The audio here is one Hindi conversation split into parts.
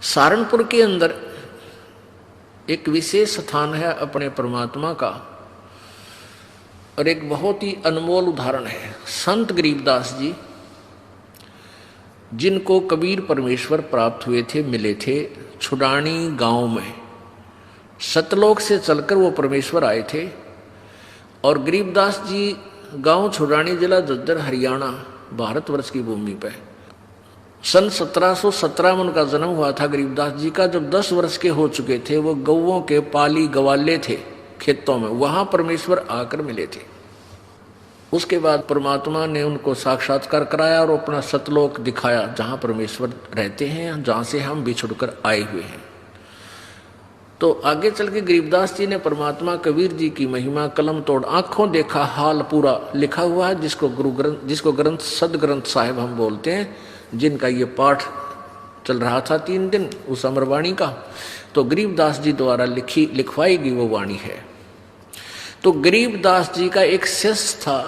सहारनपुर के अंदर एक विशेष स्थान है अपने परमात्मा का, और एक बहुत ही अनमोल उदाहरण है संत गरीबदास जी, जिनको कबीर परमेश्वर प्राप्त हुए थे, मिले थे छुडानी गांव में। सतलोक से चलकर वो परमेश्वर आए थे, और गरीबदास जी गांव छुडानी, जिला झज्जर, हरियाणा, भारतवर्ष की भूमि पर सन 1717 में उनका जन्म हुआ था। गरीबदास जी का जब 10 वर्ष के हो चुके थे, वो गौओं के पाली गवाले थे खेतों में, वहां परमेश्वर आकर मिले थे। उसके बाद परमात्मा ने उनको साक्षात्कार कराया और अपना सतलोक दिखाया, जहां परमेश्वर रहते हैं, जहां से हम बिछुड़कर आए हुए हैं। तो आगे चल के गरीबदास जी ने परमात्मा कबीर जी की महिमा कलम तोड़ आंखों देखा हाल पूरा लिखा हुआ है, जिसको ग्रंथ सदग्रंथ साहिब हम बोलते हैं, जिनका ये पाठ चल रहा था 3 दिन उस अमरवाणी का। तो गरीबदास जी द्वारा लिखवाई गई वो वाणी है। तो गरीबदास जी का एक शिष्य था।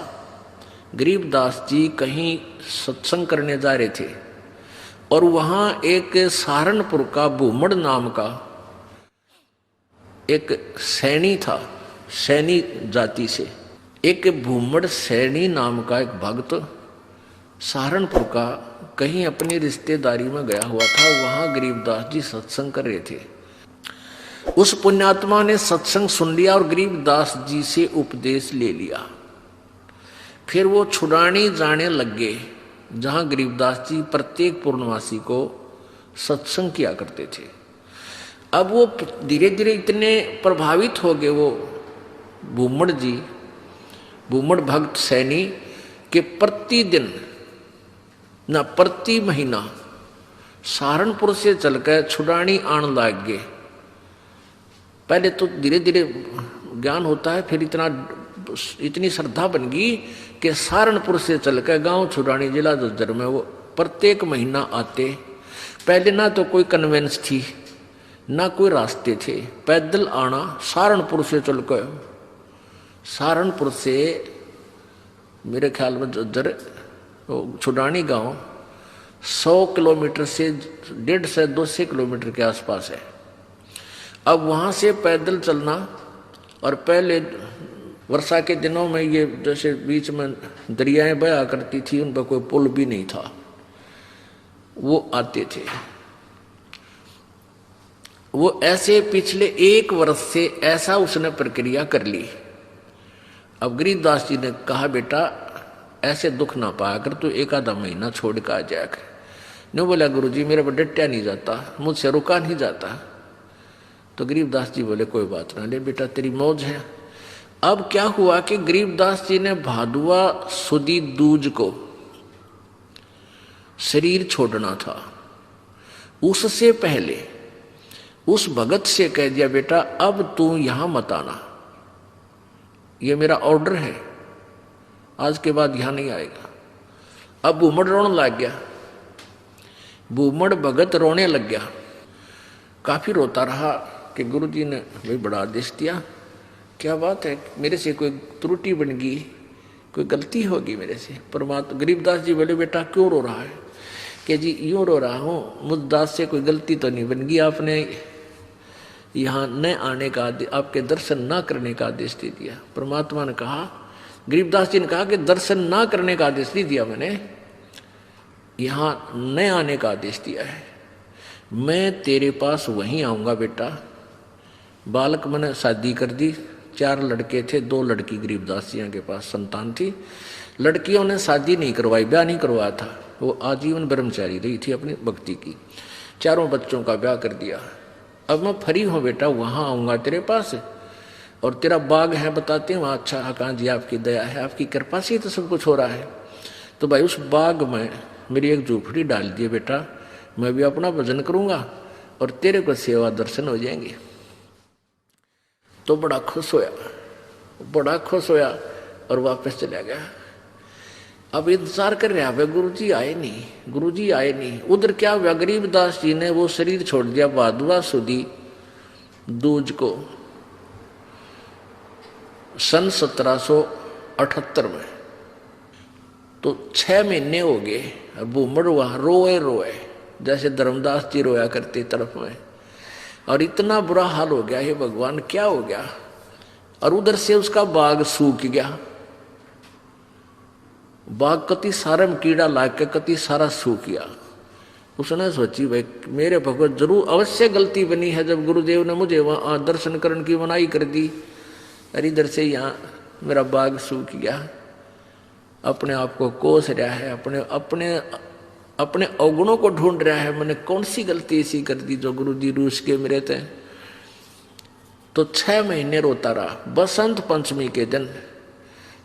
गरीबदास जी कहीं सत्संग करने जा रहे थे, और वहां एक सहारनपुर का भूमड़ नाम का एक सैनी था, सैनी जाति से एक भूमड़ सैनी नाम का एक भक्त सहारनपुर का कहीं अपनी रिश्तेदारी में गया हुआ था। वहां गरीबदास जी सत्संग कर रहे थे। उस पुण्यात्मा ने सत्संग सुन लिया और गरीबदास जी से उपदेश ले लिया। फिर वो छुडानी जाने लग गए, जहां गरीबदास जी प्रत्येक पूर्णमासी को सत्संग किया करते थे। अब वो धीरे धीरे इतने प्रभावित हो गए वो भूमड़ जी, भूमड़ भक्त सैनी, के प्रतिदिन ना प्रति महीना सहारनपुर से चलकर छुडानी आने लग गए। पहले तो धीरे धीरे ज्ञान होता है, फिर इतनी श्रद्धा बन गई कि सहारनपुर से चलकर गांव छुडानी, जिला झज्जर में वो प्रत्येक महीना आते। पहले ना तो कोई कन्वेंस थी, ना कोई रास्ते थे, पैदल आना सहारनपुर से चलकर। सहारनपुर से मेरे ख्याल में झज्जर छुडानी गांव 100 किलोमीटर से 150 से 200 किलोमीटर के आसपास है। अब वहां से पैदल चलना, और पहले वर्षा के दिनों में ये जैसे बीच में दरियाएं बहा करती थी, उन पर कोई पुल भी नहीं था, वो आते थे। वो ऐसे पिछले 1 वर्ष से ऐसा उसने प्रक्रिया कर ली। अब गरीबदास जी ने कहा, बेटा ऐसे दुख ना पाया कर, तू 1 आधा महीना छोड़ कर आ जाया कर। नहीं बोला, गुरुजी मेरे पर डटया नहीं जाता, मुझसे रुका नहीं जाता। तो गरीबदास जी बोले, कोई बात ना, ले बेटा तेरी मौज है। अब क्या हुआ कि गरीबदास जी ने भादुआ सुदी दूज को शरीर छोड़ना था। उससे पहले उस भगत से कह दिया, बेटा अब तू यहां मत आना, ये मेरा ऑर्डर है, आज के बाद यहां नहीं आएगा। अब भूमड़ रोने लग गया, भूमड़ भगत रोने लग गया। काफी रोता रहा कि गुरुजी ने भाई बड़ा आदेश दिया, क्या बात है, मेरे से कोई त्रुटि बन गई, कोई गलती होगी मेरे से। परमात्मा गरीबदास जी बोले, बेटा क्यों रो रहा है? कि जी यूं रो रहा हूं, मुझदास से कोई गलती तो नहीं बन गई, आपने यहाँ न आने का, आपके दर्शन ना करने का आदेश दे दिया। परमात्मा ने कहा, गरीबदास जी ने कहा कि दर्शन ना करने का आदेश नहीं दिया मैंने, यहां न आने का आदेश दिया है। मैं तेरे पास वहीं आऊंगा बेटा। बालक मैंने शादी कर दी, 4 लड़के थे, 2 लड़की गरीबदास जी के पास संतान थी। लड़कियों ने शादी नहीं करवाई, ब्याह नहीं करवाया था, वो आजीवन ब्रह्मचारी रही थी अपनी भक्ति की। 4 बच्चों का ब्याह कर दिया। अब मैं फ्री हूं बेटा, वहां आऊंगा तेरे पास, और तेरा बाग है बताते हैं वहाँ। अच्छा हाँ जी, आपकी दया है, आपकी कृपा से तो सब कुछ हो रहा है। तो भाई उस बाग में मेरी एक झूपड़ी डाल दिए बेटा, मैं भी अपना भजन करूंगा और तेरे को सेवा दर्शन हो जाएंगे। तो बड़ा खुश होया और वापस चला गया। अब इंतजार कर रहा है, गुरुजी आए नहीं। उधर क्या हुआ, गरीबदास जी ने वो शरीर छोड़ दिया भादुआ सुदी दूज को सन 1778 में। तो 6 महीने हो गए। भूमड़ वहां रोए जैसे धर्मदास जी रोया करते तरफ में। और इतना बुरा हाल हो गया, हे भगवान क्या हो गया। और उधर से उसका बाग सूख गया, बाग कति सारे में कीड़ा लाग के कति सारा सूख गया। उसने सोची भाई मेरे भगवत जरूर अवश्य गलती बनी है जब गुरुदेव ने मुझे वहां दर्शन करने की मनाही कर दी। अरे इधर से यहाँ मेरा बाग सूख गया। अपने आप को कोस रहा है, अपने अपने अपने अवगुणों को ढूंढ रहा है, मैंने कौन सी गलती ऐसी कर दी जो गुरु जी रूस के मेरे थे। तो 6 महीने रोता रहा। बसंत पंचमी के दिन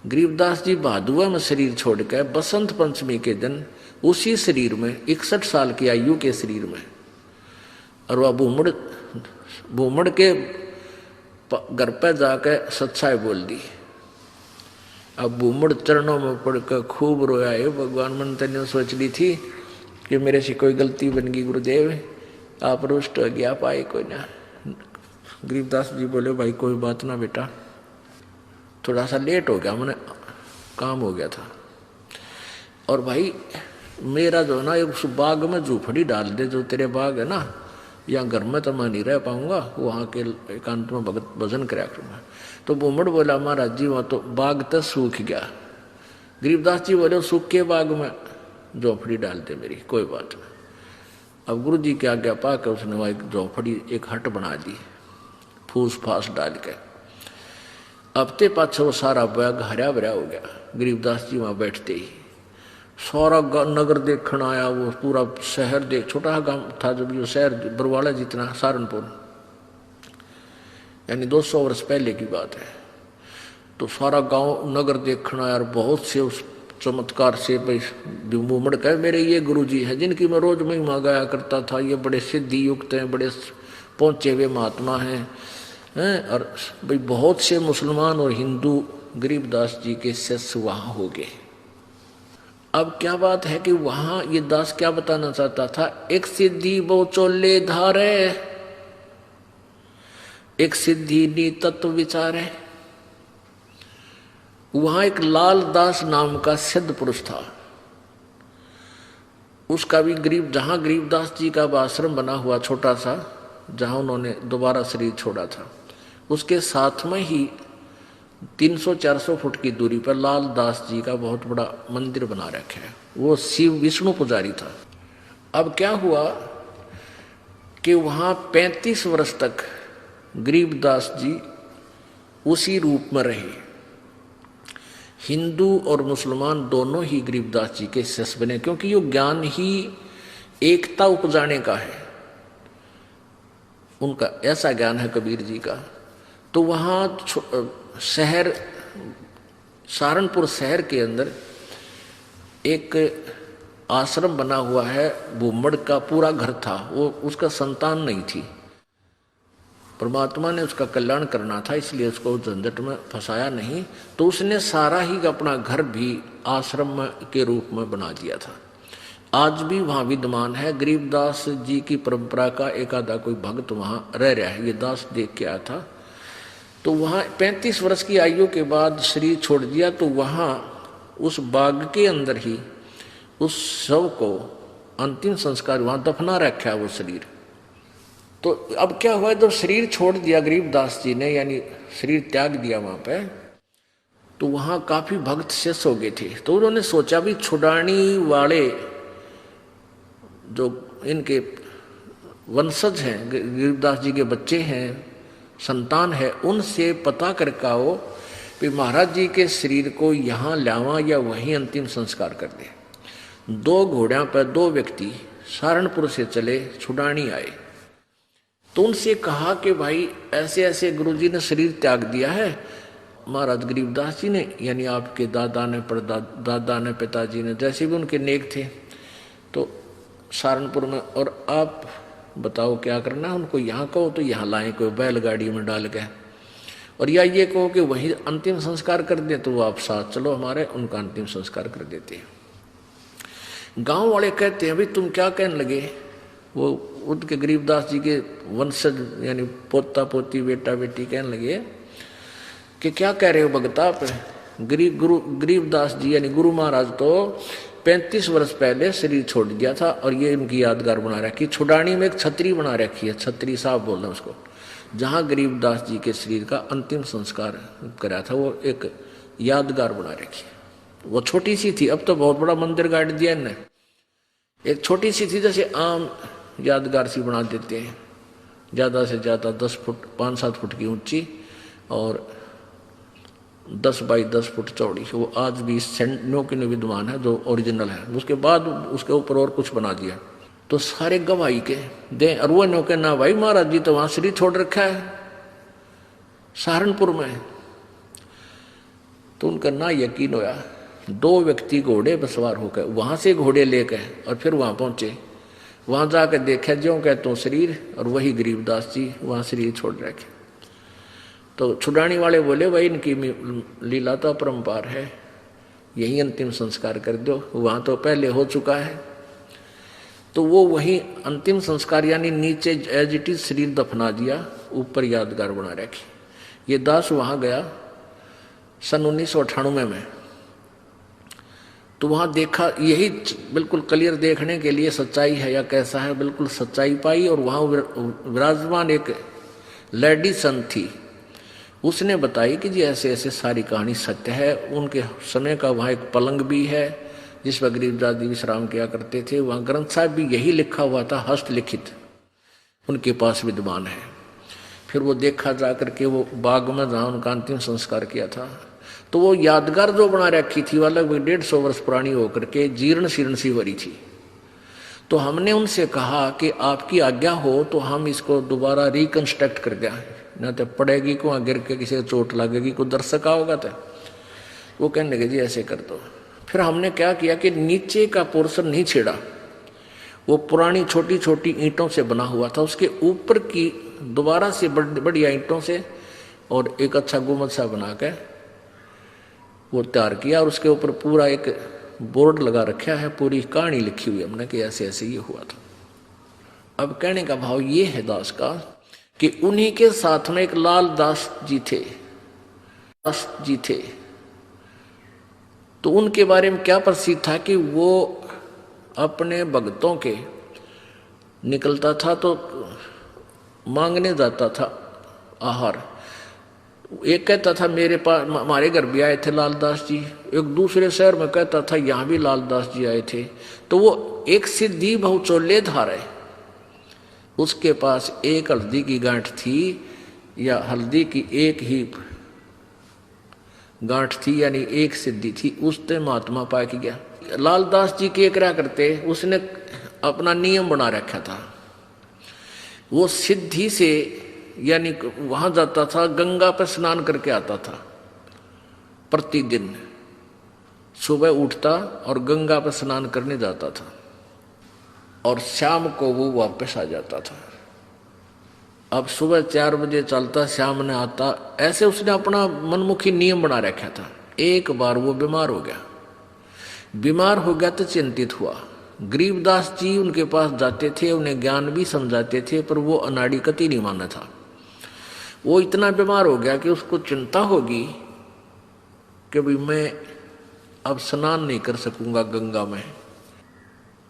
गरीबदास जी भादुआ में शरीर छोड़ के बसंत पंचमी के दिन उसी शरीर में 61 साल की आयु के शरीर में, और वह भूमड़ के घर पर जाकर सच्चाई बोल दी। अब भूमड़ चरणों में पड़कर खूब रोया, है भगवान मन तेने सोच ली थी कि मेरे से कोई गलती बन गई गुरुदेव, आप रुष्ट हो गया, पाए कोई ना। गरीबदास जी बोले भाई कोई बात ना बेटा, थोड़ा सा लेट हो गया, मैंने काम हो गया था। और भाई मेरा जो ना उस बाग में झूपड़ी डाल दे, जो तेरे बाग है ना, यहाँ घर में तो मैं नहीं रह पाऊंगा, वहाँ के एकांत में भगत भजन कराया करूँगा। तो भूमड़ बोला महाराज जी वहाँ तो बाग तो सूख गया। गरीबदास जी बोले सूख के बाग में झोपड़ी डाल दे मेरी, कोई बात नहीं। अब गुरु जी की आज्ञा पाकर उसने वहाँ एक झोपड़ी एक हट बना दी फूस फास डाल के। अब ते पाछे वो सारा बाग हरा भरा हो गया। गरीबदास जी वहाँ बैठते ही सारा नगर देखने आया, वो पूरा शहर देख, छोटा गांव था जब ये शहर बरवाला जितना, सहारनपुर, यानी 200 वर्ष पहले की बात है। तो सारा गांव नगर देखना आया, और बहुत से उस चमत्कार से भाई भूमड़ कहे मेरे ये गुरुजी हैं जिनकी मैं रोज महिमा गाया करता था, ये बड़े सिद्धि युक्त हैं, बड़े पहुंचे हुए महात्मा हैं, और भाई बहुत से मुसलमान और हिंदू गरीबदास जी के शिष्य वहाँ हो गए। अब क्या बात है कि वहां ये दास क्या बताना चाहता था, एक सिद्धि वो चोले धारे, एक सिद्धि नी तत्व विचारे। वहां एक लाल दास नाम का सिद्ध पुरुष था, उसका भी जहां गरीबदास जी का आश्रम बना हुआ छोटा सा, जहां उन्होंने दोबारा शरीर छोड़ा था, उसके साथ में ही 300-400 फुट की दूरी पर लाल दास जी का बहुत बड़ा मंदिर बना रखा है। वो शिव विष्णु पुजारी था। अब क्या हुआ कि वहां 35 वर्ष तक गरीबदास जी उसी रूप में रहे। हिंदू और मुसलमान दोनों ही गरीबदास जी के शिष्य बने, क्योंकि ये ज्ञान ही एकता उपजाने का है, उनका ऐसा ज्ञान है कबीर जी का। तो वहाँ शहर सहारनपुर शहर के अंदर एक आश्रम बना हुआ है, भूमड़ का पूरा घर था, वो उसका संतान नहीं थी। परमात्मा ने उसका कल्याण करना था, इसलिए उसको झंझट में फंसाया नहीं, तो उसने सारा ही अपना घर भी आश्रम के रूप में बना दिया था। आज भी वहाँ विद्यमान है। गरीबदास जी की परंपरा का एक आधा कोई भक्त वहाँ रह रहा है, ये दास देख के आया था। तो वहाँ 35 वर्ष की आयु के बाद शरीर छोड़ दिया, तो वहाँ उस बाग के अंदर ही उस शव को अंतिम संस्कार वहाँ दफना रखा है वो शरीर। तो अब क्या हुआ, जब शरीर छोड़ दिया गरीबदास जी ने, यानी शरीर त्याग दिया वहाँ पे, तो वहाँ काफी भक्त शिष्य हो गए थे। तो उन्होंने सोचा भी छुड़ानी वाले जो इनके वंशज हैं, गरीबदास जी के बच्चे हैं, संतान है, उनसे पता करके आओ कि महाराज जी के शरीर को यहाँ लावा या वहीं अंतिम संस्कार कर दे। 2 घोड़ों पर 2 व्यक्ति सहारनपुर से चले, छुड़ानी आए। तो उनसे कहा कि भाई ऐसे ऐसे गुरुजी ने शरीर त्याग दिया है, महाराज गरीबदास जी ने, यानी आपके दादा ने, दादा ने, पिताजी ने, जैसे भी उनके नेक थे, तो सहारनपुर में, और आप बताओ क्या करना है उनको, यहाँ कहो तो यहाँ लाएं कोई बैलगाड़ी में डाल के, और या ये कहो कि वही अंतिम संस्कार कर दे, तो वो आप साथ चलो हमारे, उनका अंतिम संस्कार कर देते हैं। गांव वाले कहते हैं भाई तुम क्या कहने लगे, वो उनके गरीबदास जी के वंशज यानी पोता पोती बेटा बेटी कहने लगे कि क्या कह रहे हो भगत आप, गरीबदास जी यानी गुरु महाराज तो 35 वर्ष पहले शरीर छोड़ दिया था और ये इनकी यादगार बना रखी। छुडानी में एक छतरी बना रखी है, छतरी साहब बोल रहे हैं उसको, जहाँ गरीबदास जी के शरीर का अंतिम संस्कार करा था, वो एक यादगार बना रखी है। वो छोटी सी थी, अब तो बहुत बड़ा मंदिर गाड़ दिया इनने। एक छोटी सी थी, जैसे आम यादगार सी बना देते हैं, ज़्यादा से ज़्यादा 10 फुट 5-7 फुट की ऊंची और 10 बाई 10 फुट चौड़ी। वो आज भी न्यो की विद्वान है, जो ओरिजिनल है। उसके बाद उसके ऊपर और कुछ बना दिया, तो सारे गवाही के दे। और वो न्यो के ना भाई महाराज जी तो वहाँ शरीर छोड़ रखा है सहारनपुर में। तो उनका ना यकीन होया, 2 व्यक्ति घोड़े पर सवार होकर वहाँ से घोड़े लेकर और फिर वहाँ पहुँचे। वहाँ जाकर देखा ज्यों कहते शरीर, और वही गरीबदास जी वहाँ शरीर छोड़ रखे। तो छुड़ानी वाले बोले भाई इनकी लीला तो अपरंपार है, यही अंतिम संस्कार कर दो, वहाँ तो पहले हो चुका है। तो वो वही अंतिम संस्कार यानी नीचे एज इट इज शरीर दफना दिया, ऊपर यादगार बना रखी। ये दास वहाँ गया सन 1998 में, तो वहाँ देखा, यही बिल्कुल क्लियर देखने के लिए सच्चाई है या कैसा है, बिल्कुल सच्चाई पाई। और वहाँ विराजमान एक लेडी संत थी, उसने बताई कि जी ऐसे ऐसे सारी कहानी सत्य है। उनके समय का वहाँ एक पलंग भी है जिस पर गरीबदास जी विश्राम किया करते थे। वहाँ ग्रंथ साहब भी यही लिखा हुआ था, हस्तलिखित उनके पास विद्वान है। फिर वो देखा जा करके वो बाग में जहाँ उनका अंतिम संस्कार किया था, तो वो यादगार जो बना रखी थी वह लगभग 150 वर्ष पुरानी होकर के जीर्ण शीर्ण सी भरी थी। तो हमने उनसे कहा कि आपकी आज्ञा हो तो हम इसको दोबारा रिकंस्ट्रक्ट कर दें, न तो पड़ेगी को गिर के किसी को चोट लगेगी, कोई दर्शक आओगा तो। वो कहने लगे जी ऐसे कर दो। फिर हमने क्या किया कि नीचे का पोर्शन नहीं छेड़ा, वो पुरानी छोटी छोटी ईंटों से बना हुआ था, उसके ऊपर की दोबारा से बढ़िया ईंटों से और एक अच्छा गुम्बद सा बना के वो तैयार किया। और उसके ऊपर पूरा एक बोर्ड लगा रखा है, पूरी कहानी लिखी हुई हमने कि ऐसे ऐसे ये हुआ था। अब कहने का भाव ये है दास का कि उन्हीं के साथ में एक लाल दास जी थे। तो उनके बारे में क्या प्रसिद्ध था कि वो अपने भक्तों के निकलता था तो मांगने जाता था आहार। एक कहता था मेरे पास हमारे घर भी आए थे लालदास जी, एक दूसरे शहर में कहता था यहाँ भी लालदास जी आए थे। तो वो एक सिद्धि बहुचोले धारे, उसके पास एक हल्दी की गांठ थी या हल्दी की एक ही गांठ थी, यानी एक सिद्धि थी, उसने महात्मा पा के गया। लालदास जी के क्या करते, उसने अपना नियम बना रखा था। वो सिद्धि से यानी वहां जाता था, गंगा पर स्नान करके आता था प्रतिदिन। सुबह उठता और गंगा पर स्नान करने जाता था और शाम को वो वापस आ जाता था। अब सुबह 4 बजे चलता, शाम ने आता, ऐसे उसने अपना मनमुखी नियम बना रखा था। एक बार वो बीमार हो गया। बीमार हो गया तो चिंतित हुआ। गरीबदास जी उनके पास जाते थे, उन्हें ज्ञान भी समझाते थे, पर वो अनाड़ी कति नहीं माना था। वो इतना बीमार हो गया कि उसको चिंता होगी कि भाई मैं अब स्नान नहीं कर सकूंगा गंगा में।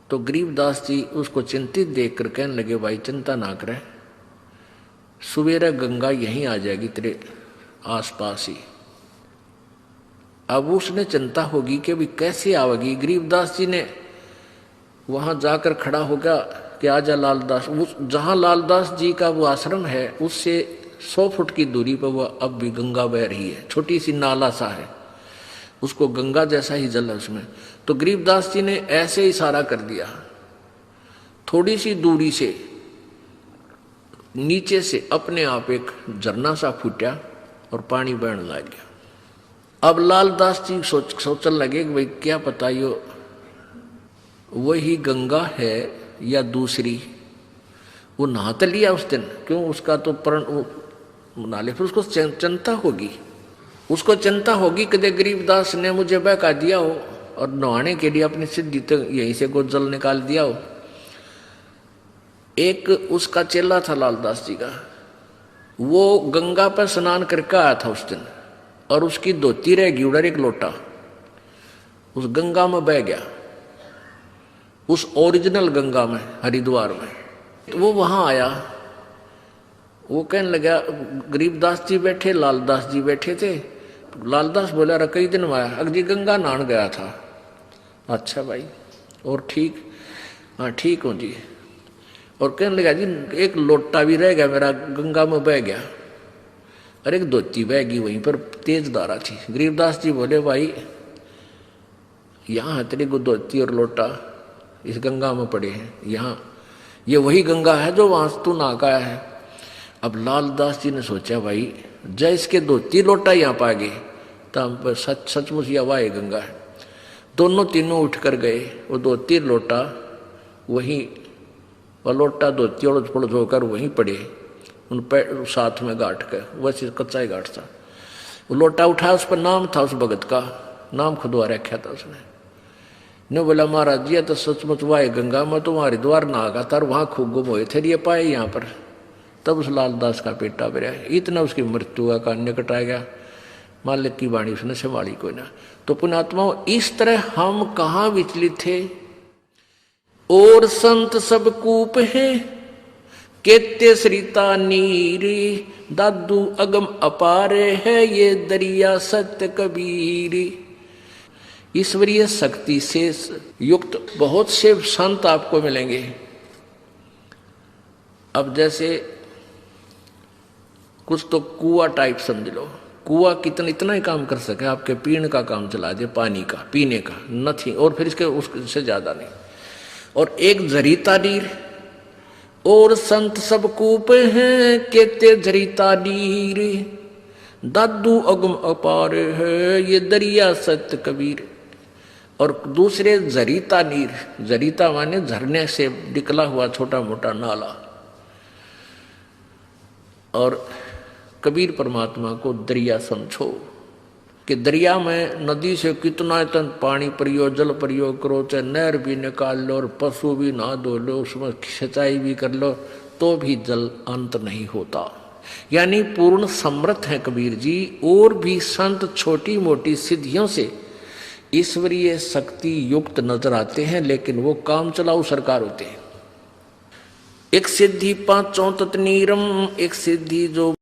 तो गरीबदास जी उसको चिंतित देख कर कहने लगे भाई चिंता ना करे, सवेरे गंगा यहीं आ जाएगी तेरे आसपास ही। अब उसने चिंता होगी कि भाई कैसे आवेगी। गरीबदास जी ने वहां जाकर खड़ा हो गया कि आजा लालदास। जहां लालदास जी का वो आश्रम है उससे 100 फुट की दूरी पर वो अब भी गंगा बह रही है, छोटी सी नाला सा है, उसको गंगा जैसा ही जल है उसमें। तो गरीबदास जी ने ऐसे इशारा कर दिया, थोड़ी सी दूरी से नीचे से अपने आप एक झरना सा फूटा और पानी बहने लग गया। अब लालदास जी सोचने लगे कि भाई क्या पता यो वही गंगा है या दूसरी। वो नहा तो लिया उस दिन, क्यों उसका तो प्रण नाले, फिर उसको चिंता होगी, उसको चिंता होगी कि गरीबदास ने मुझे बहका दिया हो और नहाने के लिए अपनी सिद्धि तो यहीं से को जल निकाल दिया हो। एक उसका चेला था लालदास जी का, वो गंगा पर स्नान करके आया था उस दिन, और उसकी धोती रह गई उधर एक लोटा, उस गंगा में बह गया। उस ओरिजिनल गंगा में, हरिद्वार में। तो वो वहां आया, वो कहने लगा, गरीबदास जी बैठे, लालदास जी बैठे थे। लालदास बोला, अरे कई दिन में आया, अगजी गंगा नहान गया था। अच्छा भाई, और ठीक? हाँ ठीक हूँ जी। और कहने लगा, जी एक लोटा भी रह गया मेरा, गंगा में बह गया। अरे एक धोती बह गई, वहीं पर तेज धारा थी। गरीबदास जी बोले, भाई यहाँ तेरी धोती और लोटा इस गंगा में पड़े हैं, यहाँ ये वही गंगा है जो वहां तू नहा का आया है। अब लालदास जी ने सोचा, भाई जय इसके धोती लोटा यहाँ पा गए तो सचमुच या वाह गंगा है। दोनों तीनों उठ कर गए, वो धोती लोटा वहीं, वह लोटा धोती उड़द पुड़द होकर वहीं पड़े, उन पैर साथ में गांठ कर, वैसे कच्चा ही गांठ था। वो लोटा उठाया, उस पर नाम था उस भगत का, नाम खुदवा रखा था उसने। ने बोला, महाराज जी तो सचमुच वाह गंगा में तो वहाँ हरिद्वार नहा गया था, वहाँ खूब गुम हुए थे, ये पाए यहाँ पर। तब उस लालदास का पेटा भरा, इतना उसकी मृत्यु का निकट आ गया। मालिक की वाणी उसने संभाली कोई ना। तो पुण्यात्माओं, इस तरह हम कहाँ विचलित थे। और संत सब कूप है, केते श्रीता नीरी, दादू अगम अपारे है, ये दरिया सत्य कबीरी। ईश्वरीय शक्ति से युक्त बहुत से संत आपको मिलेंगे। अब जैसे कुछ तो कुआ टाइप समझ लो, कुआ कितना इतना ही काम कर सके, आपके पीने का काम चला दे, पानी का, पीने का नथिंग, और फिर इसके उससे ज्यादा नहीं। और एक जरीता नीर, और संत सब कूप हैं, केते जरीता नीर, दादू अगम अपार है, ये दरिया सत्य कबीर। और दूसरे जरीता नीर, जरीता माने झरने से निकला हुआ छोटा मोटा नाला। और कबीर परमात्मा को दरिया समझो कि दरिया में नदी से कितना तन पानी प्रयोग, जल प्रयोग करो, चाहे नहर भी निकाल लो और पशु भी नहा धो लो, उसमें सिंचाई भी कर लो, तो भी जल अंत नहीं होता। यानी पूर्ण समर्थ है कबीर जी। और भी संत छोटी मोटी सिद्धियों से ईश्वरीय शक्ति युक्त नजर आते हैं, लेकिन वो काम चलाऊ सरकार होते हैं। एक सिद्धि पांचों तत्नीरम, एक सिद्धि जो